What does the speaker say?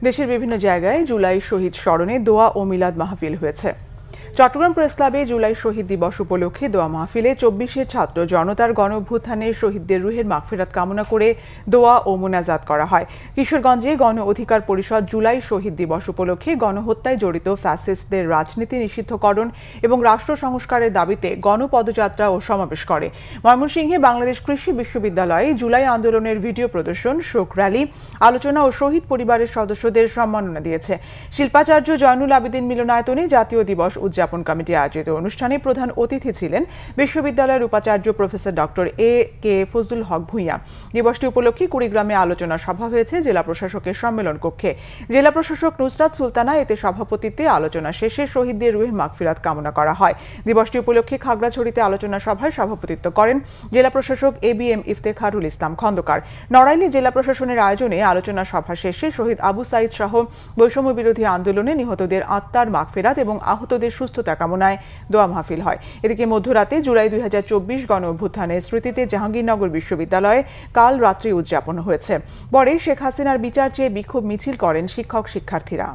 দেশের বিভিন্ন জায়গায় জুলাই শহীদ স্মরণে দোয়া ও মিলাদ মাহফিল হয়েছে। চট্টগ্রাম প্রেস ক্লাবে জুলাই শহীদ দিবস উপলক্ষে দোয়া মাহফিলে ২৪-এর ছাত্র জনতার গণঅভ্যুত্থানে শহীদদের রুহের মাগফিরাত কামনা করে দোয়া ও মোনাজাত করা হয়। কিশোরগঞ্জে গণ অধিকার পরিষদ জুলাই শহীদ দিবস উপলক্ষে গণহত্যায় জড়িত ফ্যাসিস্টদের রাজনীতি নিষিদ্ধকরণ এবং রাষ্ট্র সংস্কারের দাবিতে গণপদযাত্রা ও সমাবেশ করে। ময়মনসিংহে বাংলাদেশ কৃষি বিশ্ববিদ্যালয়ে জুলাই আন্দোলনের ভিডিও প্রদর্শন, শোক র্যালি, আলোচনা ও শহীদ পরিবারের সদস্যদের সম্মাননা দিয়েছে। শিল্পাচার্য জয়নুল আবেদিন মিলনায়তনে জাতীয় দিবস উদযাপন কমিটি আয়োজিত অনুষ্ঠানে প্রধান অতিথি ছিলেন বিশ্ববিদ্যালয়ের উপাচার্য প্রফেসর ডক্টর এ.কে. ফজলুল হক ভূঁইয়া। দিবসটি উপলক্ষে কুড়িগ্রামে আলোচনা সভা হয়েছে জেলা প্রশাসকের সম্মেলন কক্ষে। জেলা প্রশাসক নুসরাত সুলতানা এতে সভাপতিত্বে আলোচনা শেষে শহীদদের রুহের মাগফিরাত কামনা করা হয়। দিবসটি উপলক্ষে খাগড়াছড়িতে আলোচনা সভায় সভাপতিত্ব করেন জেলা প্রশাসক এ.বি.এম. ইফতেখারুল ইসলাম খন্দকার। নড়াইলে জেলা প্রশাসনের আয়োজনে আলোচনা সভা শেষে শহীদ আবু সাইদ সহ বৈষম্য বিরোধী আন্দোলনে নিহতদের আত্মার মাগফিরাত এবং আহতদের সুস্থতা কামনায় দোয়া মাহফিল হয়। এদিকে মধ্যরাতে জুলাই ২০২৪ গণ অভ্যুত্থানের স্মৃতিতে জাহাঙ্গীরনগর বিশ্ববিদ্যালয়ে কাল রাত্রি উদযাপন হয়েছে। পরে শেখ হাসিনার বিচার চেয়ে বিক্ষোভ মিছিল করেন শিক্ষক শিক্ষার্থীরা।